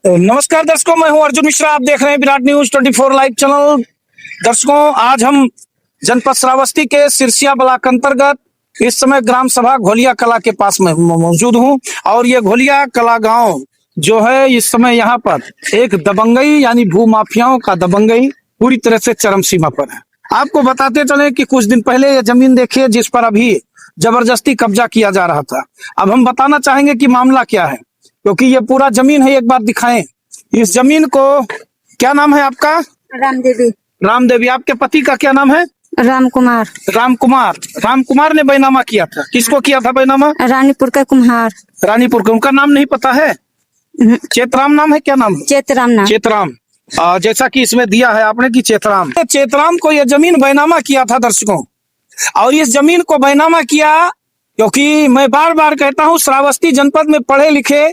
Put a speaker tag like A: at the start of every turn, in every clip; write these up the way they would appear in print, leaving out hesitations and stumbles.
A: नमस्कार दर्शकों, मैं हूं अर्जुन मिश्रा। आप देख रहे हैं विराट न्यूज 24 लाइव चैनल। दर्शकों, आज हम जनपद श्रावस्ती के सिरसिया ब्लॉक अंतर्गत इस समय ग्राम सभा घोलिया कला के पास में मौजूद हूं और ये घोलिया कला गांव जो है, इस समय यहाँ पर एक दबंगई यानी भू माफियाओं का दबंगई पूरी तरह से चरम सीमा पर है। आपको बताते चले कि कुछ दिन पहले ये जमीन देखिए जिस पर अभी जबरदस्ती कब्जा किया जा रहा था। अब हम बताना चाहेंगे कि मामला क्या है, क्योंकि ये पूरा जमीन है। एक बार दिखाएं इस जमीन को। क्या नाम है आपका?
B: रामदेवी।
A: रामदेवी। आपके पति का क्या नाम है?
B: राम कुमार।
A: राम कुमार। राम कुमार ने बैनामा किया था। किसको किया था बैनामा?
B: रानीपुर का कुम्हार।
A: रानीपुर का। उनका नाम नहीं पता है? चेतराम नाम है। क्या नाम है?
B: चेतराम नाम।
A: चेतराम। जैसा कि इसमें दिया है आपने कि चेतराम। चेतराम को यह जमीन बैनामा किया था दर्शकों। और इस जमीन को बैनामा किया क्योंकि मैं बार बार कहता हूं, श्रावस्ती जनपद में पढ़े लिखे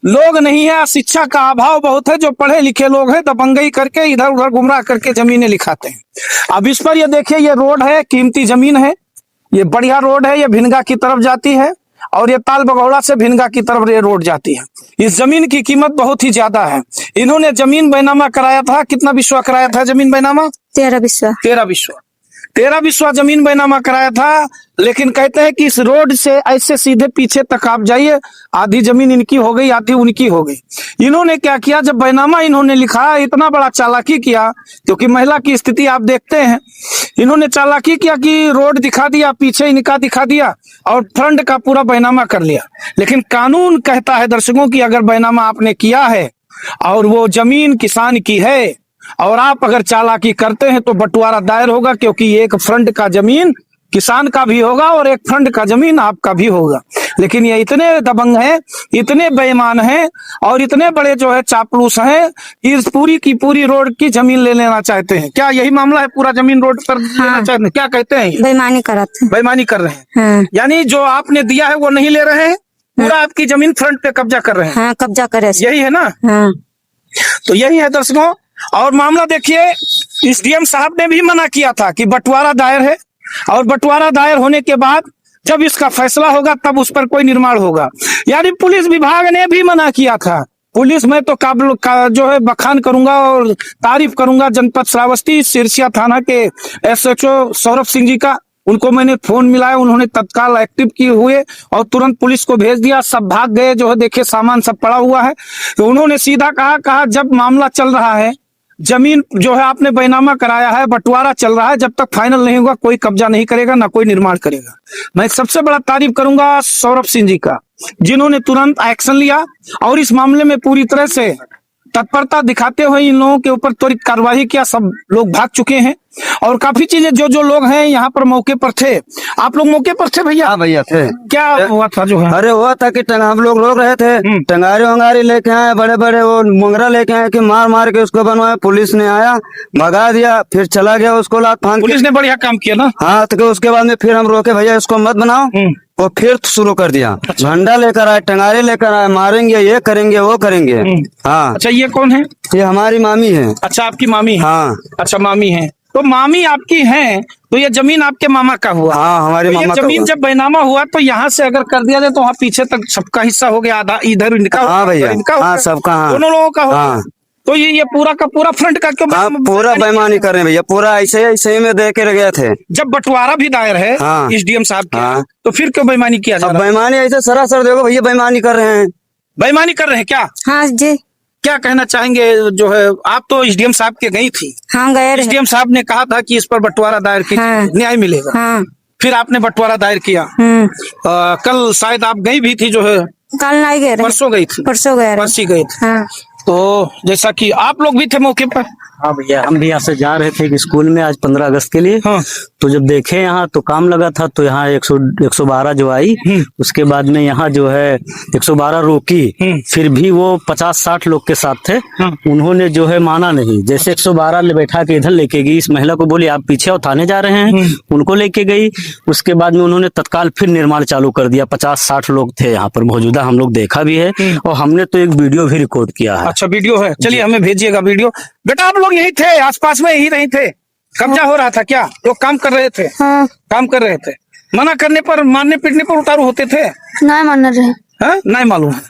A: लोग नहीं है, शिक्षा का अभाव बहुत है। जो पढ़े लिखे लोग हैं दबंगई करके इधर उधर गुमराह करके जमीनें लिखाते हैं। अब इस पर ये देखिए, ये रोड है, कीमती जमीन है, ये बढ़िया रोड है, ये भिनगा की तरफ जाती है और ये ताल बगौड़ा से भिनगा की तरफ ये रोड जाती है। इस जमीन की कीमत बहुत ही ज्यादा है। इन्होंने जमीन बैनामा कराया था। कितना बिस्वा कराया था जमीन बैनामा?
B: 13 बिस्वा।
A: 13 बिस्वा। 13 बिस्वा जमीन बैनामा कराया था। लेकिन कहते हैं कि इस रोड से ऐसे सीधे पीछे तक आप जाइए, आधी जमीन इनकी हो गई, आधी उनकी हो गई। इन्होंने क्या किया, जब बैनामा इन्होंने लिखा, इतना बड़ा चालाकी किया, क्योंकि महिला की स्थिति आप देखते हैं। इन्होंने चालाकी किया कि रोड दिखा दिया, पीछे इनका दिखा दिया और फ्रंट का पूरा बैनामा कर लिया। लेकिन कानून कहता है दर्शकों की अगर बैनामा आपने किया है और वो जमीन किसान की है और आप अगर चालाकी करते हैं तो बंटवारा दायर होगा, क्योंकि एक फ्रंट का जमीन किसान का भी होगा और एक फ्रंट का जमीन आपका भी होगा। लेकिन ये इतने दबंग हैं, इतने बेईमान हैं और इतने बड़े जो है चापलूस हैं, इस पूरी की पूरी रोड की जमीन ले लेना चाहते हैं। क्या यही मामला है? पूरा जमीन रोड पर लेना चाहते हैं? क्या कहते हैं?
B: बेईमानी करते हैं।
A: बेईमानी कर रहे हैं।
B: हाँ।
A: यानी जो आपने दिया है वो नहीं ले रहे हैं, पूरा आपकी जमीन फ्रंट पे कब्जा कर रहे हैं।
B: हाँ, कब्जा करे।
A: यही है ना?
B: हाँ।
A: तो यही है दर्शकों। और मामला देखिए, एसडीएम साहब ने भी मना किया था कि बंटवारा दायर है और बंटवारा दायर होने के बाद जब इसका फैसला होगा तब उस पर कोई निर्माण होगा। यानी पुलिस विभाग ने भी मना किया था। पुलिस में तो जो है बखान करूंगा और तारीफ करूंगा जनपद श्रावस्ती सिरसिया थाना के एसएचओ सौरभ सिंह जी का। उनको मैंने फोन मिलाया, उन्होंने तत्काल एक्टिव किए हुए और तुरंत पुलिस को भेज दिया। सब भाग गए, जो है देखिए सामान सब पड़ा हुआ है। तो उन्होंने सीधा कहा जब मामला चल रहा है, जमीन जो है आपने बैनामा कराया है, बंटवारा चल रहा है, जब तक फाइनल नहीं होगा कोई कब्जा नहीं करेगा, ना कोई निर्माण करेगा। मैं सबसे बड़ा तारीफ करूंगा सौरभ सिंह जी का, जिन्होंने तुरंत एक्शन लिया और इस मामले में पूरी तरह से तत्परता दिखाते हुए इन लोगों के ऊपर त्वरित कार्रवाई किया। सब लोग भाग चुके हैं और काफी चीजें जो लोग हैं यहाँ पर मौके पर थे। आप लोग मौके पर थे भैया?
C: हाँ भैया थे।
A: क्या हुआ था जो है?
C: अरे हुआ था कि हम लोग रोक रहे थे, टंगारी वंगारी लेके आए, बड़े बड़े वो मुंगरा लेके आए कि मार मार के उसको बनवाए। पुलिस ने आया, भगा दिया, फिर चला गया उसको लात फांद।
A: पुलिस ने बढ़िया काम किया ना?
C: हाँ, तो उसके बाद में फिर हम रोके, भैया इसको मत बनाओ। वो फिर शुरू कर दिया। झंडा लेकर आए, टंगारी लेकर आए, मारेंगे, ये करेंगे, वो करेंगे। हाँ।
A: अच्छा, ये कौन है?
C: ये हमारी मामी है।
A: अच्छा, आपकी मामी है?
C: हाँ।
A: अच्छा, मामी है। तो मामी आपकी है तो ये जमीन आपके मामा का हुआ?
C: हाँ, हमारे
A: तो
C: मामा
A: ये
C: का
A: जमीन
C: हुआ।
A: जब बैनामा हुआ तो यहाँ से अगर कर दिया जाए तो वहाँ पीछे तक सबका हिस्सा हो गया, आधा इधर इनका।
C: हाँ भैया,
A: इनका
C: हाँ सबका। हाँ,
A: दोनों लोगों का होगा।
C: हाँ।
A: तो ये पूरा का पूरा फ्रंट का क्यों?
C: हाँ, पूरा बेईमानी कर रहे हैं भैया, पूरा ऐसे ही में दे के गए थे।
A: जब बंटवारा भी दायर है
C: हाँ।
A: एसडीएम साहब के,
C: हाँ।
A: तो फिर क्यों बेईमानी किया जा
C: अब
A: रहा है?
C: बेईमानी ऐसे सरासर देखो भैया, बेईमानी कर रहे हैं।
A: बेईमानी कर रहे हैं क्या?
B: हाँ जी।
A: क्या कहना चाहेंगे? जो है आप तो एसडीएम साहब के गई थी।
B: हाँ, गए रहे।
A: एसडीएम साहब ने कहा था कि इस पर बंटवारा दायर कीजिए,
B: हाँ।
A: न्याय मिलेगा।
B: हाँ।
A: फिर आपने बंटवारा दायर किया। कल शायद आप गई भी थी जो है?
B: कल नहीं गए रहे।
A: परसों गई थी।
B: परसों गए रहे।
A: परसी गई थी।
B: हाँ।
A: तो जैसा कि आप लोग भी थे मौके पर?
D: हाँ भैया, हम भी यहाँ से जा रहे थे एक स्कूल में आज 15 अगस्त के लिए।
A: हाँ।
D: तो जब देखे यहाँ तो काम लगा था, तो यहाँ 112 जो आई, उसके बाद में यहाँ जो है 112 रोकी। फिर भी वो 50-60 लोग के साथ थे। उन्होंने जो है माना नहीं। जैसे 112 ले बैठा के इधर लेके गई, इस महिला को बोली आप पीछे और थाने जा रहे हैं, उनको लेके गई। उसके बाद में उन्होंने तत्काल फिर निर्माण चालू कर दिया। 50-60 लोग थे यहाँ पर मौजूदा, हम लोग देखा भी है और हमने तो एक वीडियो भी रिकॉर्ड किया है।
A: अच्छा, वीडियो है? चलिए हमें भेजिएगा वीडियो। बेटा आप लोग यही थे, आसपास में यही रहे थे? कब्जा हो रहा था क्या? लोग काम कर रहे थे?
B: हाँ।
A: काम कर रहे थे। मना करने पर, मारने पीटने पर उतारू होते थे?
B: नहीं मान रहे।
A: है नहीं मालूम है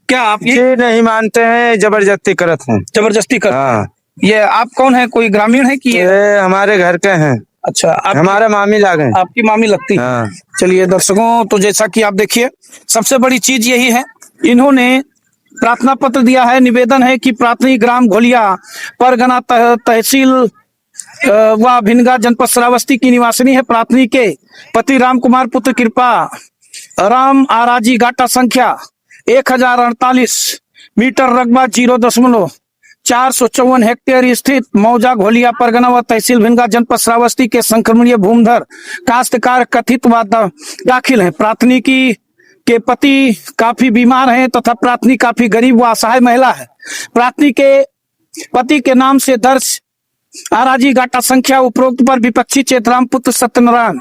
A: क्या आप ये
C: जी नहीं मानते हैं, जबरदस्ती करत हैं।
A: जबरदस्ती कर
C: हाँ,
A: ये आप कौन है, कोई ग्रामीण है कि
C: ये हमारे घर के हैं,
A: अच्छा आप
C: हमारे मामी लागे।
A: आपकी मामी लगती है?
C: हाँ।
A: चलिए दर्शकों, तो जैसा कि आप देखिए सबसे बड़ी चीज यही है, इन्होंने प्रार्थना पत्र दिया है। निवेदन है कि प्राथमिक ग्राम घोलिया परगना तहसील व भिनगा जनपद श्रावस्ती की निवासिनी है। प्राथमिक के पति राम कुमार पुत्र कृपा राम आराजी गाटा संख्या 1048 मीटर रकबा 0.454 हेक्टेयर स्थित मौजा घोलिया परगना व तहसील भिनगा जनपद श्रावस्ती के संक्रमणीय भूमिधर काश्तकार कथित दाखिल है। प्राथमिकी के पति काफी बीमार हैं तथा प्राथमिक काफी गरीब व असहाय महिला है। प्राथमिक के पति के नाम से दर्ज आराजी गाटा संख्या उपरोक्त पर विपक्षी चेतराम पुत्र सत्यनारायण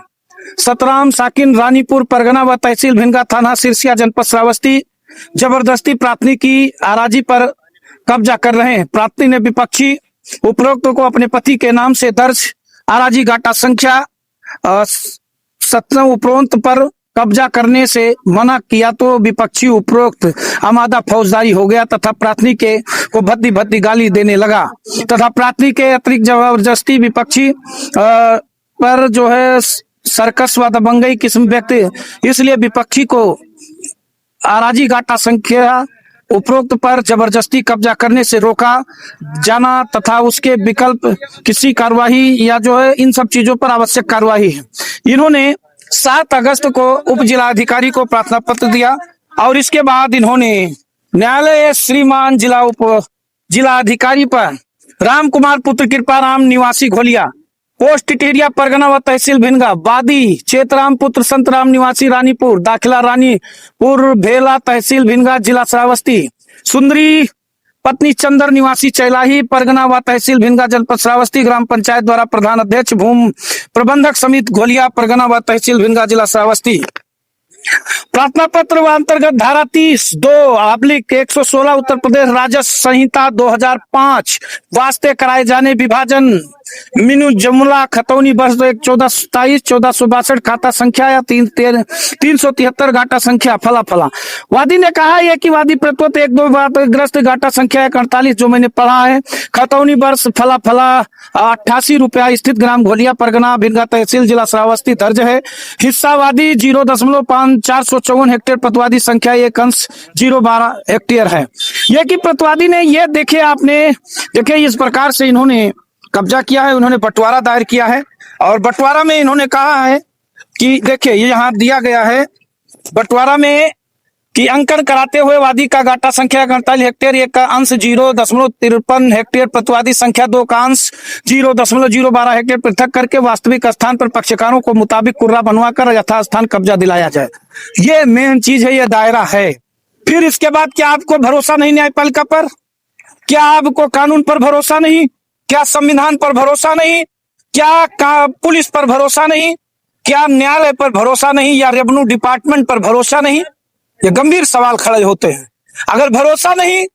A: सतराम साकिन रानीपुर परगना व तहसील भिनगा थाना सिरसिया जनपद श्रावस्ती जबरदस्ती प्राथमिकी आराजी पर कब्जा कर रहे हैं। प्राथमिक ने विपक्षी उपरोक्त को अपने पति के नाम से दर्ज आराजी गाटा संख्या 17 उपरोक्त पर कब्जा करने से मना किया तो विपक्षी उपरोक्त आमादा फौजदारी हो गया तथा प्राथमिक के को भद्दी भद्दी गाली देने लगा तथा प्राथमिक के अतिरिक्त जबरदस्ती विपक्षी पर जो है सर्कस व दबंगई किस्म व्यक्ति, इसलिए विपक्षी को आराजी गाटा संख्या उपरोक्त पर जबरदस्ती कब्जा करने से रोका जाना तथा उसके विकल्प किसी कार्यवाही या जो है इन सब चीजों पर आवश्यक कार्यवाही है। इन्होंने 7 अगस्त को उप जिलाधिकारी को प्रार्थना पत्र दिया और इसके बाद इन्होंने न्यायालय श्रीमान जिलाधिकारी पर राम कुमार पुत्र कृपा राम निवासी घोलिया पोस्ट टिटेरिया परगना व तहसील भिनगा वादी चेतराम पुत्र संतराम निवासी रानीपुर दाखिला रानीपुर भेला तहसील भिनगा जिला श्रावस्ती सुंदरी पत्नी चंद्र निवासी चैलाही परगना व तहसील भिनगा जनपद श्रावस्ती ग्राम पंचायत द्वारा प्रधान अध्यक्ष भूमि प्रबंधक समिति घोलिया परगना व तहसील भिनगा जिला श्रावस्ती। प्रार्थना पत्र व अंतर्गत धारा 30(2)(116) उत्तर प्रदेश राजस्व संहिता 2005 वास्ते कराए जाने विभाजन मीनू जमुला खतौनी वर्ष 1427 1462 खाता संख्या या 373 गाटा संख्या फला फला। वादी ने कहा है कि वादी प्रत्युत 1-2 ग्रस्त गाटा संख्या 48 जो मैंने पढ़ा है खतौनी वर्ष फला फला 88 रुपया स्थित ग्राम घोलिया परगना भिनगा तहसील जिला श्रावस्ती दर्ज है। हिस्सावादी 0.454 हेक्टेयर पतवादी संख्या 1 अंश 012 हेक्टेयर है। यह कि प्रतिवादी ने ये देखे आपने देखे इस प्रकार से इन्होंने कब्जा किया है, उन्होंने बंटवारा दायर किया है और बंटवारा में इन्होंने कहा है कि देखिए ये यहाँ दिया गया है बंटवारा में कि अंकन कराते हुए वादी का गाटा संख्या 48 हेक्टेयर 1 का अंश 0.53 हेक्टेयर प्रतिवादी संख्या 2 का अंश 0.012 हेक्टेयर पृथक करके वास्तविक स्थान पर पक्षकारों को मुताबिक कुर्रा बनवाकर यथास्थान कब्जा दिलाया जाए। ये मेन चीज है, ये दायरा है। फिर इसके बाद क्या आपको भरोसा नहीं न्यायपालिका पर? क्या आपको कानून पर भरोसा नहीं? क्या संविधान पर भरोसा नहीं? क्या पुलिस पर भरोसा नहीं? क्या न्यायालय पर भरोसा नहीं या रेवेन्यू डिपार्टमेंट पर भरोसा नहीं? ये गंभीर सवाल खड़े होते हैं। अगर भरोसा नहीं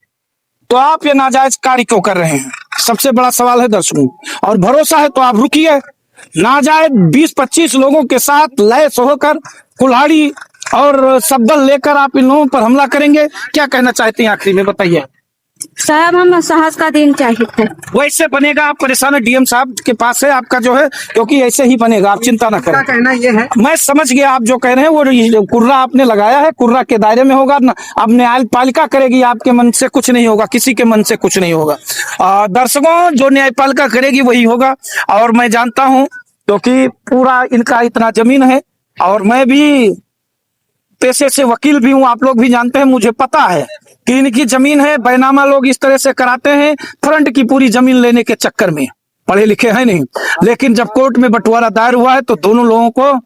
A: तो आप ये नाजायज कार्य क्यों कर रहे हैं? सबसे बड़ा सवाल है दर्शकों। और भरोसा है तो आप रुकिए। नाजायज 20-25 लोगों के साथ लैस होकर कुल्हाड़ी और शब्द लेकर आप इन लोगों पर हमला करेंगे। क्या कहना चाहते हैं आखिरी में बताइए?
B: साहब हमें साहस का दिन चाहिए थे।
A: वैसे बनेगा, आप परेशान है, डीएम साहब के पास है आपका जो है, क्योंकि ऐसे ही बनेगा, आप चिंता ना करें।
C: कहना ये है,
A: मैं समझ गया आप जो कह रहे हैं, वो कुर्रा आपने लगाया है, कुर्रा के दायरे में होगा ना। अब न्यायपालिका करेगी, आपके मन से कुछ नहीं होगा, किसी के मन से कुछ नहीं होगा। दर्शकों, जो न्यायपालिका करेगी वही होगा। और मैं जानता हूँ क्योंकि पूरा इनका इतना जमीन है और मैं भी पेशे से वकील भी हूँ, आप लोग भी जानते हैं, मुझे पता है कि इनकी जमीन है। बैनामा लोग इस तरह से कराते हैं फ्रंट की पूरी जमीन लेने के चक्कर में, पढ़े लिखे हैं नहीं। लेकिन जब कोर्ट में बंटवारा दायर हुआ है तो दोनों लोगों को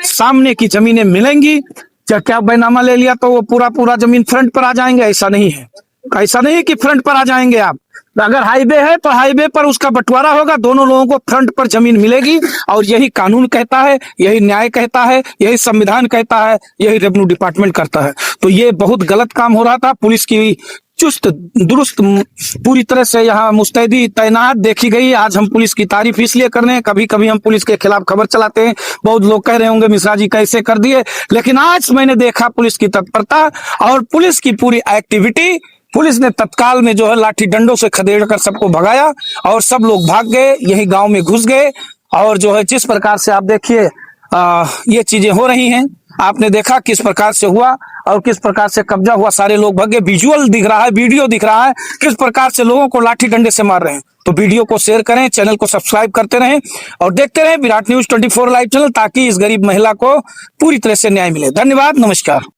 A: सामने की जमीनें मिलेंगी। जब क्या बैनामा ले लिया तो वो पूरा जमीन फ्रंट पर आ जाएंगे? ऐसा नहीं है, ऐसा नहीं कि फ्रंट पर आ जाएंगे आप। अगर हाईवे है तो हाईवे पर उसका बंटवारा होगा, दोनों लोगों को फ्रंट पर जमीन मिलेगी। और यही कानून कहता है, यही न्याय कहता है, यही संविधान कहता है, यही रेवेन्यू डिपार्टमेंट करता है। तो ये बहुत गलत काम हो रहा था। पुलिस की चुस्त दुरुस्त पूरी तरह से यहाँ मुस्तैदी तैनात देखी गई। आज हम पुलिस की तारीफ इसलिए कर रहे हैं, कभी कभी हम पुलिस के खिलाफ खबर चलाते हैं, बहुत लोग कह रहे होंगे मिश्रा जी कैसे कर दिए, लेकिन आज मैंने देखा पुलिस की तत्परता और पुलिस की पूरी एक्टिविटी। पुलिस ने तत्काल में जो है लाठी डंडों से खदेड़ कर सबको भगाया और सब लोग भाग गए, यही गांव में घुस गए। और जो है जिस प्रकार से आप देखिए ये चीजें हो रही हैं, आपने देखा किस प्रकार से हुआ और किस प्रकार से कब्जा हुआ, सारे लोग भागे। विजुअल दिख रहा है, वीडियो दिख रहा है किस प्रकार से लोगों को लाठी डंडे से मार रहे हैं। तो वीडियो को शेयर करें, चैनल को सब्सक्राइब करते रहें और देखते रहें विराट न्यूज 24 लाइव चैनल, ताकि इस गरीब महिला को पूरी तरह से न्याय मिले। धन्यवाद, नमस्कार।